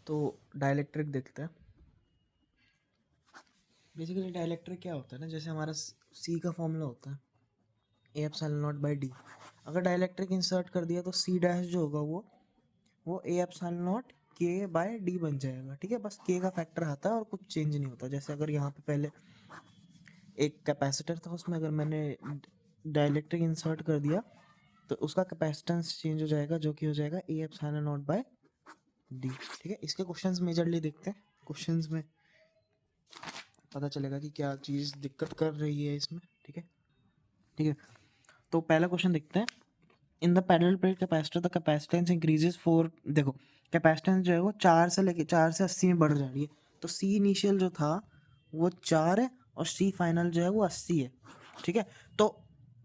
तो डाइलेक्ट्रिक देखते हैं। बेसिकली डाइलेक्ट्रिक क्या होता है ना, जैसे हमारा सी का फॉर्मूला होता है A epsilon naught by D. अगर डाइलेक्ट्रिक इंसर्ट कर दिया तो सी डैश जो होगा वो ए एप्सिलॉन नॉट के बाय डी बन जाएगा। ठीक है, बस के का फैक्टर आता है और कुछ चेंज नहीं होता। जैसे अगर यहाँ पे पहले एक कैपेसिटर था, उसमें अगर मैंने डाइलेक्ट्रिक इंसर्ट कर दिया तो उसका कैपेसिटेंस चेंज हो जाएगा, जो कि हो जाएगा A epsilon naught by D. ठीक है, इसके क्वेश्चंस मेजरली देखते हैं। क्वेश्चंस में पता चलेगा कि क्या चीज़ दिक्कत कर रही है इसमें। ठीक है, ठीक है। तो पहला क्वेश्चन देखते हैं। In the parallel plate capacitor the capacitance increases for, देखो कैपेसिटेंस जो है वो 4 से 80 में बढ़ जा रही है। तो सी इनिशियल जो था वो 4 है और सी फाइनल जो है वो 80 है। ठीक है, तो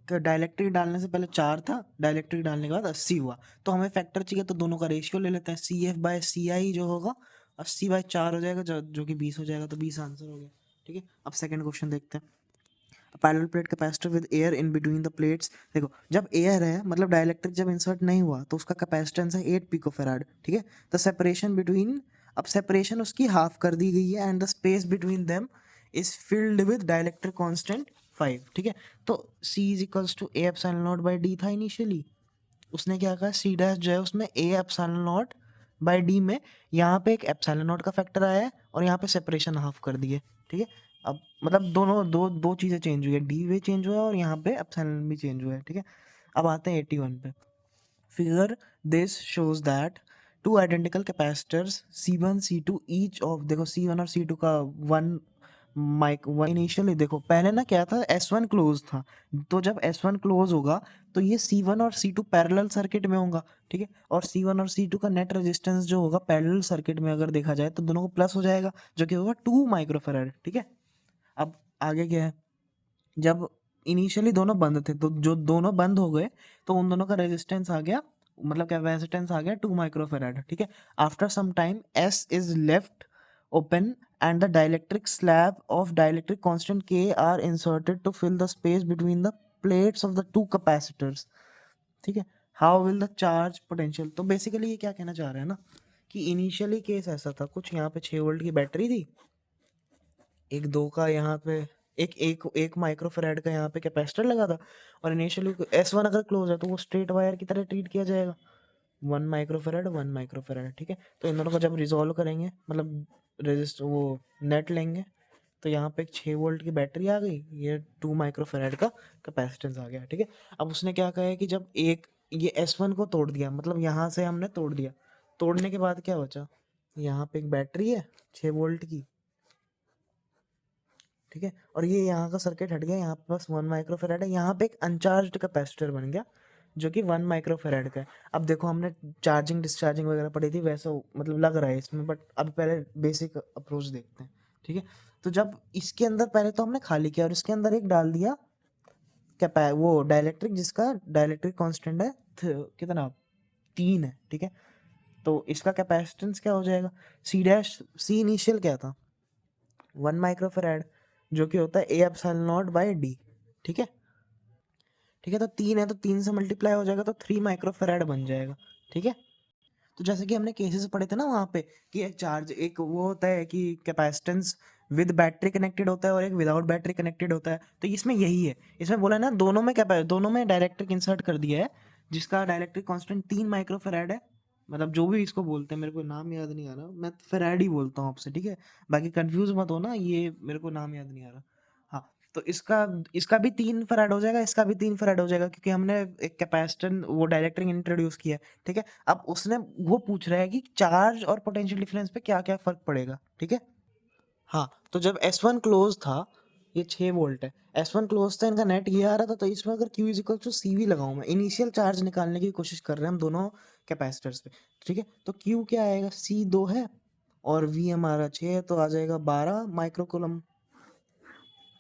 डाइलेक्ट्रिक डालने से पहले 4 था, डाइलेक्ट्रिक डालने के बाद 80 हुआ। तो हमें फैक्टर चाहिए, तो दोनों का रेशियो ले लेते हैं। सी एफ बाय सी आई जो होगा 80/4 हो जाएगा, जो कि 20 हो जाएगा। तो 20 आंसर हो गया। ठीक है, अब सेकंड क्वेश्चन देखते हैं। Parallel plate capacitor with air in between the plates. देखो जब एयर है, मतलब डाइलेक्ट्रिक जब इंसर्ट नहीं हुआ, तो उसका कैपेसिटेंस है 8 पिकोफैराड। ठीक है, द सेपरेशन बिटवीन, अब सेपरेशन उसकी हाफ कर दी गई है, and the space between them is filled with dielectric constant 5। ठीक है, तो C is equals to A epsilon naught by D था इनिशियली। उसने क्या कहा, सी डैश जो है उसमें A epsilon naught by D में यहाँ पे एक एप्सिलॉन नॉट का फैक्टर आया है और यहाँ पे सेपरेशन हाफ कर दी है। ठीक है, अब मतलब दोनों दो दो चीज़ें चेंज हुई है, डी भी चेंज हुआ है और यहाँ पे एप्सिलॉन भी चेंज हुआ है। ठीक है, अब आते हैं 81 पे। Figure this shows that two identical capacitors C1 C2 each of, देखो C1 और C2 का वन इनिशियली देखो पहले ना क्या था, S1 क्लोज था। तो जब S1 क्लोज होगा तो ये C1 और C2 पैरेलल सर्किट में होगा। ठीक है, और C1 और C2 का नेट रेजिस्टेंस जो होगा पैरेलल सर्किट में अगर देखा जाए तो दोनों को प्लस हो जाएगा, जो कि होगा 2 माइक्रोफैराड। ठीक है, अब आगे क्या है, जब इनिशियली दोनों बंद थे, तो जो दोनों बंद हो गए तो उन दोनों का रेजिस्टेंस आ गया, मतलब कैपेसिटेंस आ गया 2 माइक्रोफैराड। ठीक है, after some time S is left open and the dielectric slab of dielectric constant K are inserted to fill the space between the plates of the two capacitors. ठीक है, how will the charge potential, तो basically ये क्या कहना चाह रहे हैं ना कि इनिशियली केस ऐसा था, कुछ यहाँ पे 6 वोल्ट की बैटरी थी, एक 2 का यहाँ पे एक एक एक माइक्रोफैराड का यहाँ पे कैपेसिटर लगा था, और इनिशियली S1 अगर क्लोज है तो वो स्ट्रेट वायर की तरह ट्रीट किया जाएगा, 1 माइक्रोफैराड 1 माइक्रोफैराड। ठीक है, तो इन दोनों को जब रिजॉल्व करेंगे, मतलब रेजिस्ट वो नेट लेंगे, तो यहाँ पे एक 6 वोल्ट की बैटरी आ गई, ये 2 माइक्रोफैराड का कैपेसिटेंस आ गया। ठीक है, अब उसने क्या कहा है कि जब एक ये S1 को तोड़ दिया, मतलब यहाँ से हमने तोड़ दिया, तोड़ने के बाद क्या बचा, यहाँ पे एक बैटरी है 6 वोल्ट की। ठीक है, और ये यहाँ का सर्किट हट गया, यहाँ पे बस 1 माइक्रोफैराड है, यहाँ पे एक अनचार्ज्ड कैपेसिटर बन गया जो कि 1 माइक्रोफैराड का है। अब देखो हमने चार्जिंग डिस्चार्जिंग वगैरह पढ़ी थी, वैसा मतलब लग रहा है इसमें, बट अब पहले बेसिक अप्रोच देखते हैं। ठीक है, तो जब इसके अंदर पहले तो हमने खाली किया और इसके अंदर एक डाल दिया वो डाइलेक्ट्रिक, जिसका डाइलेक्ट्रिक कांस्टेंट है कितना, 3 है। ठीक है, तो इसका कैपेसिटेंस क्या हो जाएगा, सी डैश, सी इनिशियल क्या था 1 माइक्रोफैराड, जो कि होता है A epsilon naught by D. ठीक है, ठीक है, तो 3 है तो 3 से मल्टीप्लाई हो जाएगा तो 3 माइक्रोफैराड बन जाएगा। ठीक है, तो जैसे कि हमने केसेस पढ़े थे ना वहाँ पे कि एक चार्ज, एक वो होता है कि कैपेसिटेंस विद बैटरी कनेक्टेड होता है और एक विदाउट बैटरी कनेक्टेड होता है, तो इसमें यही है। इसमें बोला है ना दोनों में डायरेक्ट्रिक इंसर्ट कर दिया है, जिसका डायरेक्ट्रिक कांस्टेंट 3 माइक्रोफैराड है, मतलब जो भी इसको बोलते हैं, मेरे को नाम याद नहीं आ रहा, मैं फैराड ही बोलता हूँ आपसे। ठीक है, बाकी कंफ्यूज मत हो ना, ये मेरे को नाम याद नहीं आ रहा। हाँ, तो इसका इसका भी 3 फैराड हो जाएगा, इसका भी 3 फैराड हो जाएगा, क्योंकि हमने एक कैपेसिटर वो डायरेक्ट्रिक इंट्रोड्यूस किया है। ठीक है, अब उसने वो पूछ रहा है कि चार्ज और पोटेंशियल डिफरेंस पे क्या क्या फर्क पड़ेगा। ठीक है, हाँ, तो जब S1 क्लोज था, ये 6 वोल्ट है, S1 क्लोज था, इनका नेट ये आ रहा था, तो इसमें अगर Q is equal to CV लगाऊं, मैं इनिशियल चार्ज निकालने की कोशिश कर रहे हैं हम दोनों कैपेसिटर्स पे। ठीक है, तो Q क्या आएगा, C 2 है और V हमारा 6 है, तो आ जाएगा 12 माइक्रोकूलम।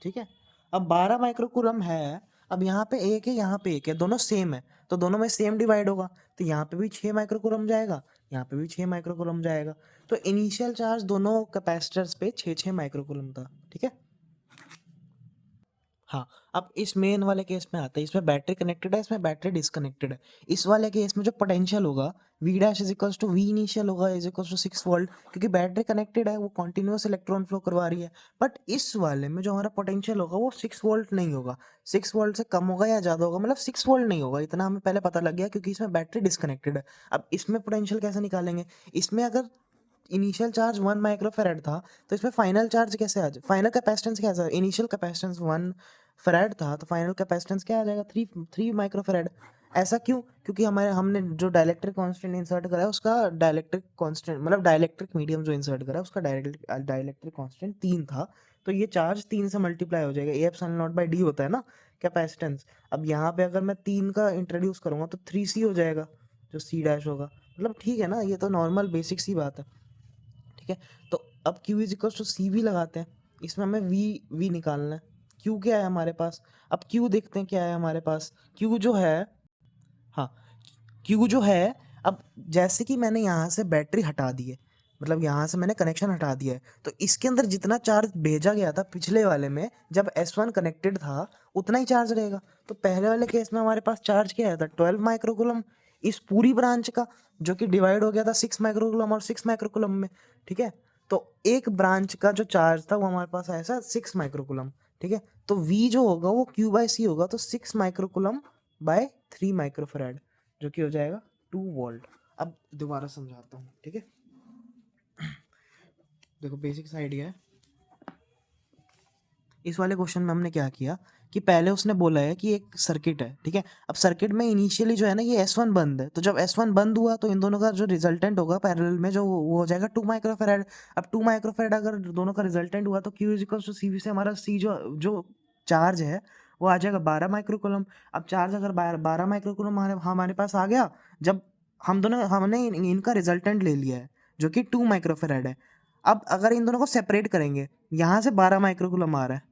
ठीक है, अब 12 माइक्रोकूलम है, अब यहाँ पे एक है यहाँ पे एक है, दोनों सेम है, तो दोनों में सेम डिवाइड होगा, तो यहाँ पे भी 6 माइक्रोकूलम जाएगा, यहाँ पे भी 6 माइक्रोकूलम जाएगा। तो इनिशियल चार्ज दोनों कैपेसिटर्स पे 6 6 माइक्रोकूलम था। ठीक है, हाँ, अब इस मेन वाले केस में आता है, इसमें बैटरी कनेक्टेड है, इसमें बैटरी डिस्कनेक्टेड है। इस वाले केस में जो पोटेंशियल होगा V dash is equals to V initial होगा इज इक्वल्स टू 6 वोल्ट, क्योंकि बैटरी कनेक्टेड है, वो कॉन्टिन्यूअस इलेक्ट्रॉन फ्लो करवा रही है। बट इस वाले में जो हमारा पोटेंशियल होगा वो 6 वोल्ट नहीं होगा, 6 वोल्ट से कम होगा या ज़्यादा होगा, मतलब 6 वोल्ट नहीं होगा, इतना हमें पहले पता लग गया क्योंकि इसमें बैटरी डिस्कनेक्टेड है। अब इसमें पोटेंशियल कैसे निकालेंगे, इसमें अगर इनिशियल चार्ज 1 माइक्रोफैराड था तो इसमें फाइनल चार्ज कैसे आ जाए, फाइनल कैपेसिटेंस कैसा, इनिशियल कैपेसिटेंस 1 फैराड था तो फाइनल कैपेसिटेंस क्या आ जाएगा, 3 माइक्रोफैराड। ऐसा क्यों, क्योंकि हमारे हमने जो डाइलेक्ट्रिक कांस्टेंट इंसर्ट करा है उसका डाइलेक्ट्रिक कांस्टेंट मतलब डाइलेक्ट्रिक मीडियम जो इंसर्ट करा है उसका डाइलेक्ट्रिक कांस्टेंट 3 था, तो ये चार्ज 3 से मल्टीप्लाई हो जाएगा, A epsilon naught by D होता है ना कैपेसिटेंस। अब यहाँ पे अगर मैं 3 का इंट्रोड्यूस करूँगा तो 3C हो जाएगा जो सी डैश होगा, मतलब ठीक है ना, ये तो नॉर्मल बेसिक सी बात है। ठीक है, तो अब Q is equal to C V लगाते हैं, इसमें हमें वी निकालना है। Q क्या है हमारे पास, अब Q देखते हैं क्या है हमारे पास। Q जो है, हाँ, Q जो है, अब जैसे कि मैंने यहाँ से बैटरी हटा दी है, मतलब यहाँ से मैंने कनेक्शन हटा दिया है, तो इसके अंदर जितना चार्ज भेजा गया था पिछले वाले में जब S1 कनेक्टेड था उतना ही चार्ज रहेगा। तो पहले वाले केस में हमारे पास चार्ज क्या आया था, 12 माइक्रोकूलम इस पूरी ब्रांच का, जो कि डिवाइड हो गया था 6 माइक्रोकूलम और 6 माइक्रोकूलम में। ठीक है, तो एक ब्रांच का जो चार्ज था वो हमारे पास आया था 6 माइक्रोकूलम। ठीक है, तो V जो होगा वो Q/C होगा, तो 6 माइक्रोकूलम बाय 3 माइक्रोफैराड जो कि हो जाएगा 2 वोल्ट। अब दोबारा समझाता हूँ, ठीक है, देखो बेसिक आइडिया है। इस वाले क्वेश्चन में हमने क्या किया कि पहले उसने बोला है कि एक सर्किट है, ठीक है, अब सर्किट में इनिशियली जो है ना ये S1 बंद है, तो जब S1 बंद हुआ तो इन दोनों का जो रिजल्टेंट होगा पैरेलल में जो वो हो जाएगा 2 माइक्रोफैराड। अब 2 माइक्रोफैराड अगर दोनों का रिजल्टेंट हुआ तो Q is equal to CV से हमारा C जो जो चार्ज है वो आ जाएगा 12 माइक्रोकूलम। अब चार्ज अगर 12 माइक्रोकूलम हमारे पास आ गया, जब हम दोनों हमने इनका रिजल्टेंट ले लिया है जो कि 2 माइक्रोफैराड है। अब अगर इन दोनों को सेपरेट करेंगे, यहाँ से 12 माइक्रोकूलम आ रहा है,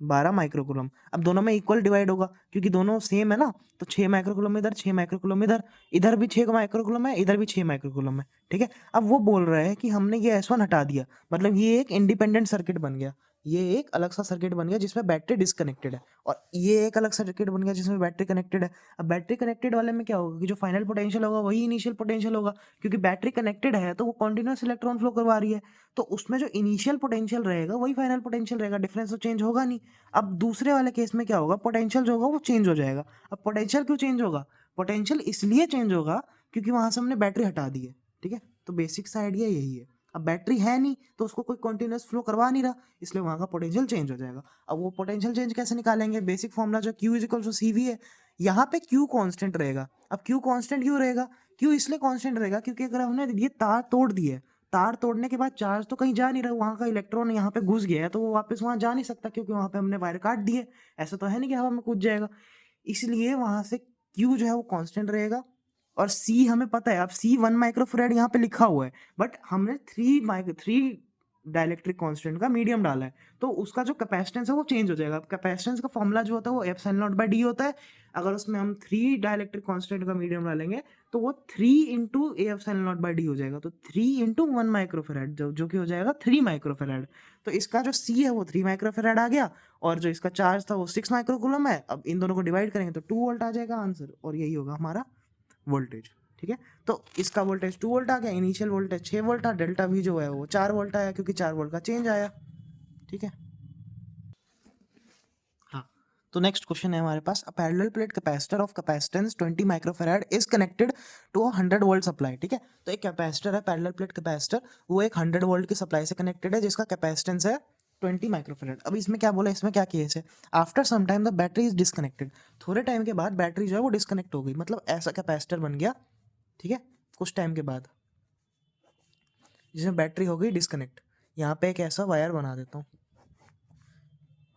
12 माइक्रोकूलम, अब दोनों में इक्वल डिवाइड होगा क्योंकि दोनों सेम है ना, तो 6 माइक्रोकूलम इधर, 6 माइक्रोकूलम इधर, इधर भी 6 माइक्रोकूलम है, इधर भी 6 माइक्रोकूलम है। ठीक है, अब वो बोल रहा है कि हमने ये S1 हटा दिया, मतलब ये एक इंडिपेंडेंट सर्किट बन गया, ये एक अलग सा सर्किट बन गया जिसमें बैटरी डिस्कनेक्टेड है, और ये एक अलग सर्किट बन गया जिसमें बैटरी कनेक्टेड है। अब बैटरी कनेक्टेड वाले में क्या होगा कि जो फाइनल पोटेंशियल होगा वही इनिशियल पोटेंशियल होगा, क्योंकि बैटरी कनेक्टेड है तो वो कॉन्टिन्यूस इलेक्ट्रॉन फ्लो करवा रही है, तो उसमें जो इनिशियल पोटेंशियल रहेगा वही फाइनल पोटेंशियल रहेगा, डिफरेंस तो चेंज होगा नहीं। अब दूसरे वाले केस में क्या होगा, पोटेंशियल जो होगा वो चेंज हो जाएगा। अब पोटेंशियल क्यों चेंज होगा, पोटेंशियल इसलिए चेंज होगा क्योंकि वहां से हमने बैटरी हटा दी है। ठीक है, तो बेसिक सा आइडिया यही है। अब बैटरी है नहीं तो उसको कोई कंटिन्यूअस फ्लो करवा नहीं रहा, इसलिए वहां का पोटेंशियल चेंज हो जाएगा। अब वो पोटेंशियल चेंज कैसे निकालेंगे, बेसिक फॉर्मूला जो Q is equal to CV है, यहाँ पे Q कांस्टेंट रहेगा। अब Q कांस्टेंट क्यों रहेगा, Q इसलिए कांस्टेंट रहेगा क्योंकि अगर हमने ये तार तोड़ दी है, तार तोड़ने के बाद चार्ज तो कहीं जा नहीं रहा, वहाँ का इलेक्ट्रॉन यहाँ पे घुस गया है तो वो वापस वहाँ जा नहीं सकता क्योंकि वहाँ पे हमने वायर काट दिए। ऐसा तो है नहीं कि हवा में कूद जाएगा, इसलिए वहाँ से Q जो है वो कांस्टेंट रहेगा। और C हमें पता है, अब C 1 माइक्रोफैराड यहाँ पे लिखा हुआ है, बट हमने 3 डाइलेक्ट्रिक कांस्टेंट का मीडियम डाला है, तो उसका जो कैपेसिटेंस है वो चेंज हो जाएगा। कैपेसिटेंस का फॉर्मूला जो होता है वो एप्सिलॉन नॉट बाय डी होता है, अगर उसमें हम 3 डाइलेक्ट्रिक कांस्टेंट का मीडियम डालेंगे तो वो 3 into A epsilon naught by D हो जाएगा, तो 3 इंटू 1 माइक्रोफैराड जो कि हो जाएगा 3 माइक्रोफैराड। तो इसका जो C है वो 3 माइक्रोफैराड आ गया, और जो इसका चार्ज था वो 6 माइक्रोकूलम है। अब इन दोनों को डिवाइड करेंगे तो 2 वोल्ट आ जाएगा आंसर, और यही होगा हमारा वोल्टेज। ठीक है, तो इसका वोल्टेज 2 वोल्ट आ गया, इनिशियल वोल्टेज 6 वोल्ट था, डेल्टा वी जो है वो 4 वोल्ट आया क्योंकि 4 वोल्ट का चेंज आया। ठीक है, हाँ, तो नेक्स्ट क्वेश्चन है हमारे पास, a parallel plate capacitor of capacitance 20 microfarad is connected to a 100 volt supply. ठीक है, तो एक कैपेसिटर है, पैरेलल प्लेट कैपेसिटर, वो एक 100 वोल्ट की सप्लाई से कनेक्टेड है जिसका कैपेसिटेंस है 20 माइक्रोफैराड। अब इसमें क्या बोला, इसमें क्या केस है, after some time the battery is disconnected, थोड़े टाइम के बाद बैटरी जो है वो डिस्कनेक्ट हो गई, मतलब ऐसा कैपेसिटर बन गया। ठीक है, कुछ टाइम के बाद जिसमें बैटरी हो गई डिस्कनेक्ट, यहाँ पे एक ऐसा वायर बना देता हूँ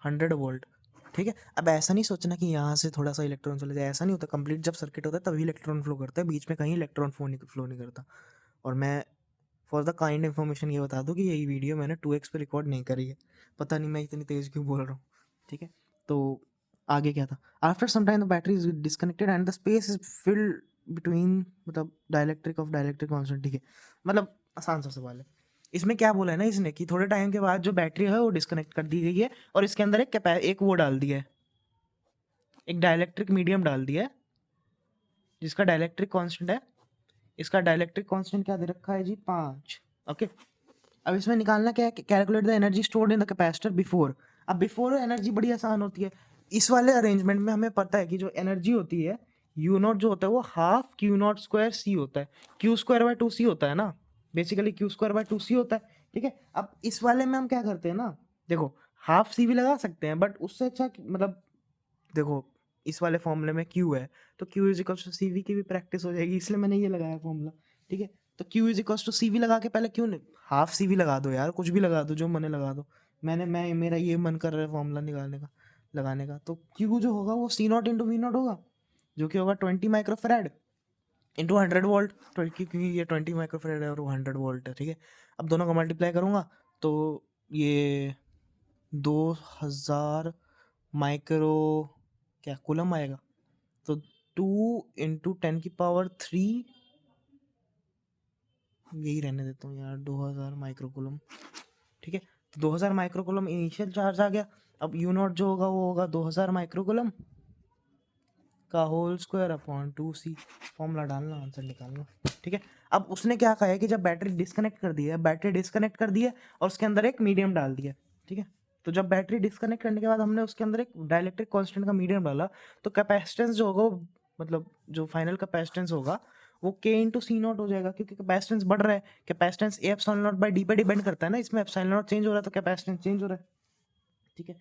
100 वोल्ट। ठीक है, अब ऐसा नहीं सोचना कि यहाँ से थोड़ा सा इलेक्ट्रॉन चले जाए, ऐसा नहीं होता, कंप्लीट जब सर्किट होता है तभी इलेक्ट्रॉन फ्लो करता है, बीच में कहीं इलेक्ट्रॉन फ्लो नहीं करता। और मैं फॉर द काइंड इन्फॉर्मेशन ये बता दूँ कि यही वीडियो मैंने 2x पे रिकॉर्ड नहीं करी है, पता नहीं मैं इतनी तेज़ क्यों बोल रहा हूँ। ठीक है, तो आगे क्या था, after some time the battery is disconnected and the space is filled between, मतलब डाइलेक्ट्रिक ऑफ डाइलेक्ट्रिक कांस्टेंट। ठीक है, मतलब आसान सा सवाल है। इसमें क्या बोला है ना इसने कि थोड़े टाइम के बाद जो बैटरी है वो डिस्कनेक्ट कर दी गई है और इसके अंदर एक वो डाल दिया है, एक डाइलेक्ट्रिक मीडियम डाल दिया है जिसका डाइलेक्ट्रिक कांस्टेंट है, इसका डाइलेक्ट्रिक कांस्टेंट क्या दे रखा है जी 5। ओके, अब इसमें निकालना क्या है, calculate the energy stored in the capacitor before. अब बिफोर एनर्जी बड़ी आसान होती है, इस वाले अरेंजमेंट में हमें पता है कि जो एनर्जी होती है यू नॉट जो होता है वो हाफ क्यू नॉट स्क्वायर सी होता है, क्यू स्क्वायर बाय 2 सी होता है ना, बेसिकली क्यू स्क्वायर बाय 2 सी होता है। ठीक है, अब इस वाले में हम क्या करते हैं ना, देखो हाफ सी भी लगा सकते हैं बट उससे अच्छा मतलब देखो इस वाले फॉर्मूले में Q है तो Q is equals to C V की भी प्रैक्टिस हो जाएगी, इसलिए मैंने ये लगाया फॉर्मूला। ठीक है, तो Q is equals to C V लगा के पहले क्यों नहीं हाफ सी वी लगा दो यार, कुछ भी लगा दो जो मन है लगा दो। मैं मेरा ये मन कर रहा है फॉर्मूला निकालने का लगाने का, तो Q जो होगा वो सी नॉट इंटू वी नॉट होगा जो कि होगा 20 माइक्रोफेराड इंटू 100 वोल्ट, क्योंकि ये 20 माइक्रोफेराड है और वो 100 वोल्ट है। ठीक है, अब दोनों का मल्टीप्लाई करूँगा तो ये 2000 माइक्रो क्या कूलम आएगा, तो 2 × 10⁻³ यही रहने देता हूँ यार 2000 माइक्रोकूलम। ठीक है, तो 2000 माइक्रोकूलम इनिशियल चार्ज आ गया। अब यू नॉट जो होगा वो होगा 2000 माइक्रोकूलम का whole square upon 2c, formula डालना आंसर निकालना। ठीक है, अब उसने क्या कहा है कि जब बैटरी डिस्कनेक्ट कर दी है, बैटरी डिस्कनेक्ट कर दी है और उसके अंदर एक मीडियम डाल दिया। ठीक है, तो जब बैटरी डिस्कनेक्ट करने के बाद हमने उसके अंदर एक डाइलेक्ट्रिक कांस्टेंट का मीडियम डाला तो कैपेसिटेंस जो होगा मतलब जो फाइनल कैपेसिटेंस होगा वो K इंटू सी नॉट हो जाएगा, क्योंकि कैपेसिटेंस बढ़ रहा है। Capacitance A epsilon naught by D पे डिपेंड करता है ना, इसमें एप्सिलॉन नॉट चेंज हो रहा है तो कैपेसिटेंस चेंज हो रहा है। ठीक है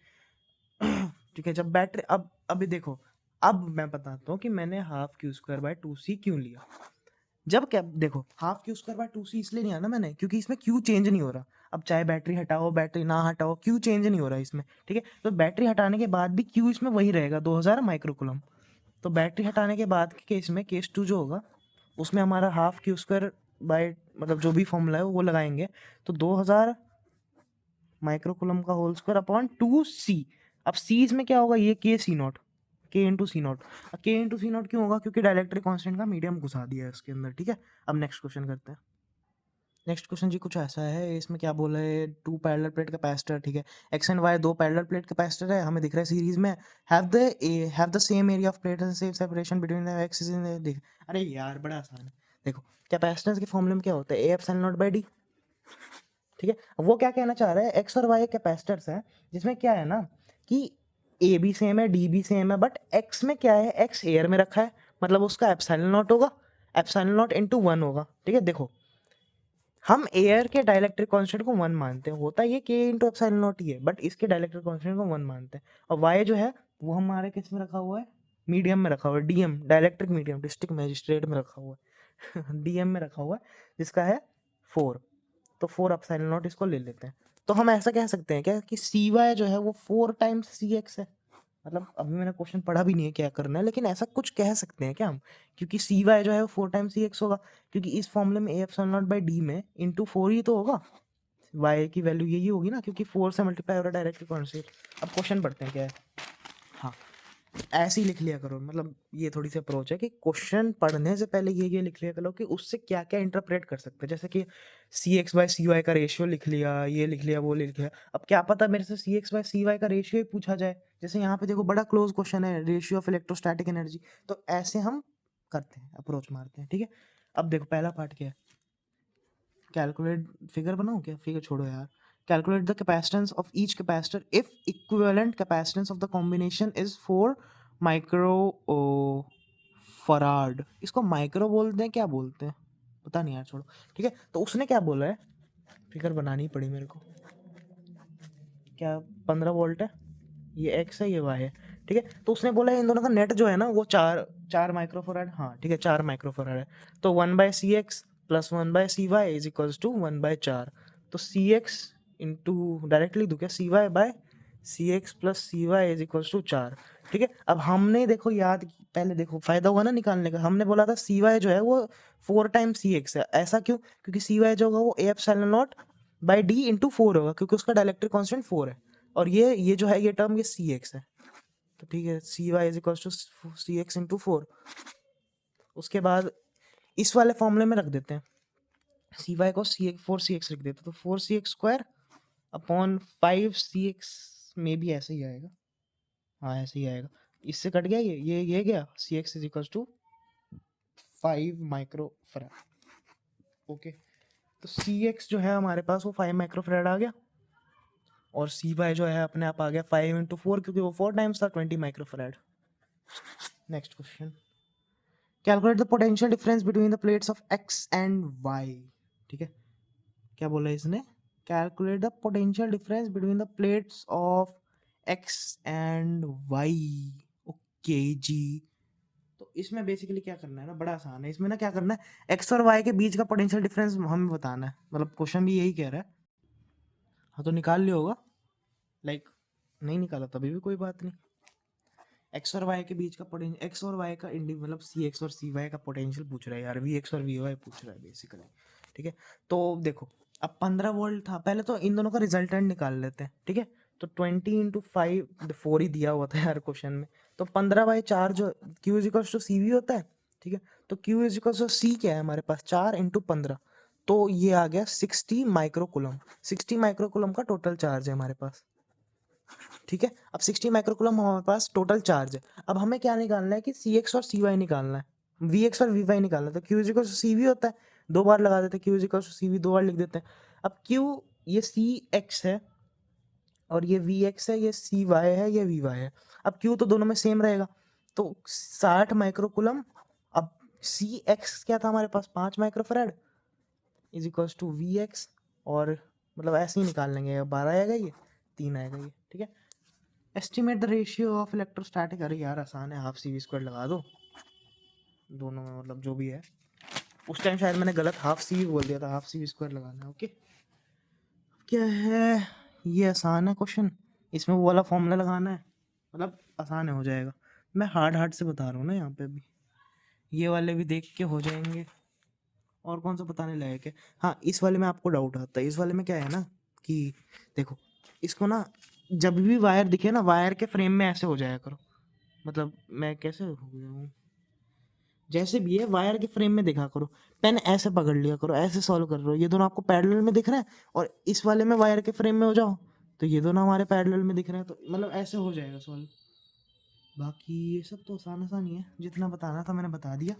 ठीक है, जब बैटरी अब अभी देखो, अब मैं बताता हूँ कि मैंने half Q square by 2c क्यों लिया। जब क्या देखो half Q square by 2c इसलिए नहीं आना मैंने क्योंकि इसमें क्यू चेंज नहीं हो रहा। अब चाहे बैटरी हटाओ बैटरी ना हटाओ क्यू चेंज नहीं हो रहा इसमें। ठीक है, तो बैटरी हटाने के बाद भी क्यू इसमें वही रहेगा 2000 माइक्रोकूलम। तो बैटरी हटाने के बाद के केस में केस 2 जो होगा उसमें हमारा हाफ क्यू स्क्वायर बाय मतलब जो भी फॉर्मूला है वो लगाएंगे तो 2000 माइक्रोकूलम का होल स्क्वायर अपॉन 2c। अब c इसमें क्या होगा, ये के सी नॉट, के इंटू सी नॉट। के इंटू सी नॉट क्यों होगा, क्योंकि डाइलेक्ट्रिक कांस्टेंट का मीडियम घुसा दिया है इसके अंदर। ठीक है, अब नेक्स्ट क्वेश्चन करते हैं। नेक्स्ट क्वेश्चन जी कुछ ऐसा है, इसमें क्या बोला है 2 पैरेलल प्लेट कैपेसिटर। ठीक है, X and Y 2 parallel plate capacitor है, हमें दिख रहा है सीरीज में, have the same area of plate and same separation between the axis in देख। अरे यार बड़ा आसान है, देखो कैपेसिटेंस के फॉर्मूले में क्या होता है, A epsilon naught by D. ठीक है, वो क्या कहना चाह रहा है, एक्स और वाई कैपेसिटर्स हैं जिसमें क्या है ना कि ए भी सेम है डी भी सेम है, बट एक्स में क्या है, एक्स एयर में रखा है मतलब उसका एप्सिलॉन नॉट होगा, एप्सिलॉन नॉट इंटू 1 होगा। ठीक है, देखो हम एयर के डाइलेक्ट्रिक कांस्टेंट को 1 मानते हैं, होता ये के इंटू एप्सिलॉन नॉट ही है बट इसके डाइलेक्ट्रिक कांस्टेंट को 1 मानते हैं। और वाई जो है वो हमारे किस में रखा हुआ है, मीडियम में रखा हुआ है, DM dielectric medium district magistrate में रखा हुआ है डीएम में रखा हुआ है जिसका है 4। तो 4 एप्सिलॉन नॉट इसको ले लेते हैं। तो हम ऐसा कह सकते हैं क्या कि सी वाई जो है वो 4 टाइम्स सी एक्स है। मतलब अभी मैंने क्वेश्चन पढ़ा भी नहीं है क्या करना है, लेकिन ऐसा कुछ कह सकते हैं क्या हम, क्योंकि सी वाई जो है वो 4 टाइम्स सी एक्स होगा, क्योंकि इस फॉर्मूले में ए एप्सिलॉन नॉट बाई डी में इंटू 4 ही तो होगा, वाई की वैल्यू यही होगी ना क्योंकि 4 से मल्टीप्लाई हो रहा है डायरेक्टली कॉन्सेप्ट। अब क्वेश्चन पढ़ते हैं क्या है। हाँ, ऐसे ही लिख लिया करो, मतलब ये थोड़ी सी अप्रोच है कि क्वेश्चन पढ़ने से पहले ये लिख लिया करो कि उससे क्या क्या इंटरप्रेट कर सकते हैं, जैसे कि सी एक्स बाय सी वाई का रेशियो लिख लिया, ये लिख लिया वो लिख लिया। अब क्या पता मेरे से सी एक्स बाय सी वाई का रेशियो ही पूछा जाए, जैसे यहाँ पे देखो बड़ा क्लोज क्वेश्चन है, रेशियो ऑफ इलेक्ट्रोस्टैटिक एनर्जी। तो ऐसे हम करते हैं, अप्रोच मारते हैं। ठीक है, अब देखो पहला पार्ट क्या है, कैलकुलेट, फिगर बनाओ क्या, फिगर छोड़ो यार। Calculate the capacitance of each capacitor if equivalent capacitance of the combination is 4 micro farad. इसको माइक्रो बोलते हैं क्या बोलते हैं पता नहीं यार, छोड़ो। ठीक है, तो उसने क्या बोला है, फिगर बनानी पड़ी मेरे को, क्या 15 वोल्ट है, ये एक्स है ये वाई है। ठीक है, तो उसने बोला है इन दोनों का नेट जो है ना वो 4 माइक्रोफराड, हाँ ठीक है 4 माइक्रोफराड है। तो 1/CX plus 1/CY is equals to 1/4। तो CX इंटू डायरेक्टली लिख दूँ क्या, CY/CX plus CY is equals to 4। ठीक है, अब हमने देखो याद पहले देखो फायदा हुआ ना निकालने का, हमने बोला था CY जो है वो 4 टाइम्स CX है। ऐसा क्यों, क्योंकि CY जो होगा वो A epsilon naught by D into 4 होगा क्योंकि उसका डाइलेक्ट्रिक कांस्टेंट 4 है। और ये जो है ये टर्म ये सी एक्स है, तो ठीक है C Y is equal to C X into 4। उसके बाद इस वाले फॉर्मूले में रख देते हैं, सी वाई को सी एक्स 4 CX लिख देते हैं, तो 4 CX² अपॉन 5 CX में भी ऐसे ही आएगा, हाँ ऐसे ही आएगा। इससे कट गया ये गया, C X is equal to 5 microfarad. Okay, तो सी एक्स जो है हमारे पास वो 5 माइक्रोफैराड आ गया, और सी वाई जो है अपने आप आ गया 5 × 4, क्योंकि वो 4 टाइम्स था 20 microfarad. Next question, calculate the potential difference between the plates of X and Y. ठीक है, क्या बोला इसने, calculate the potential difference between the plates of X and Y. Okay जी, तो इसमें बेसिकली क्या करना है ना, बड़ा आसान है। इसमें ना क्या करना है, एक्स और वाई के बीच का पोटेंशियल डिफरेंस हमें बताना है, मतलब क्वेश्चन भी यही कह रहा है। हाँ तो निकाल लिया होगा, लाइक नहीं निकाला तभी भी कोई बात नहीं। एक्स और वाई के बीच का पोटेंशियल, एक्स और वाई का मतलब सी एक्स और सी वाई का पोटेंशियल पूछ रहा है यार, वी एक्स और वी वाई पूछ रहा है बेसिकली। ठीक है, तो देखो अब 15 वोल्ट था, पहले तो इन दोनों का रिजल्टेंट निकाल लेते हैं। ठीक है, तो 20 × 5, 4 ही दिया हुआ था यार क्वेश्चन में, तो 15/4 जो Q is equal to C V होता है। ठीक है, तो Q is equal to C क्या है हमारे पास, 4 × 15, तो ये आ गया 60 माइक्रोकूलम। 60 माइक्रोकूलम का टोटल चार्ज है हमारे पास। ठीक है, अब 60 माइक्रोकूलम हमारे पास टोटल चार्ज है। अब हमें क्या निकालना है कि सी एक्स और सी वाई निकालना है, वी एक्स और वी वाई निकालना है। तो क्यू इजिकल सी वी होता है, 2 बार लगा देते हैं, क्यू इजिकल सी वी 2 बार लिख देते हैं। अब क्यू ये सी एक्स है और ये वी एक्स है, ये सी वाई है, ये वी वाई है। अब क्यू तो दोनों में सेम रहेगा, तो 60 माइक्रोकूलम। अब सी एक्स क्या था हमारे पास, 5 microfarad is equal to V X, और मतलब ऐसे ही निकाल लेंगे, 12 आएगा ये, 3 आएगा ये। ठीक है, estimate the ratio of electrostatic, अरे यार आसान है, हाफ सी वी स्क्वायर लगा दो दोनों में, मतलब जो भी है। उस टाइम शायद मैंने गलत हाफ सी वी बोल दिया था, हाफ सी वी स्क्वायर लगाना है। ओके, क्या है ये, आसान है क्वेश्चन, इसमें वो वाला फॉर्मूला लगाना है, मतलब आसान है, हो जाएगा। मैं हार्ड हार्ड से बता रहा हूँ ना यहाँ पे भी, ये वाले भी देख के हो जाएंगे। और कौन सा बताने लायक है, हाँ इस वाले में आपको डाउट आता है। इस वाले में क्या है ना कि देखो, इसको ना जब भी वायर दिखे ना, वायर के फ्रेम में ऐसे हो जाया करो, मतलब मैं कैसे हो गया हूँ, जैसे भी है वायर के फ्रेम में देखा करो, पेन ऐसे पकड़ लिया करो, ऐसे सॉल्व कर रहे हो। ये दोनों आपको पैरेलल में दिख रहे हैं, और इस वाले में वायर के फ्रेम में हो जाओ तो ये दोनों हमारे पैरेलल में दिख रहे हैं, तो मतलब ऐसे हो जाएगा सॉल्व। बाकी ये सब तो आसान आसान ही है, जितना बताना था मैंने बता दिया।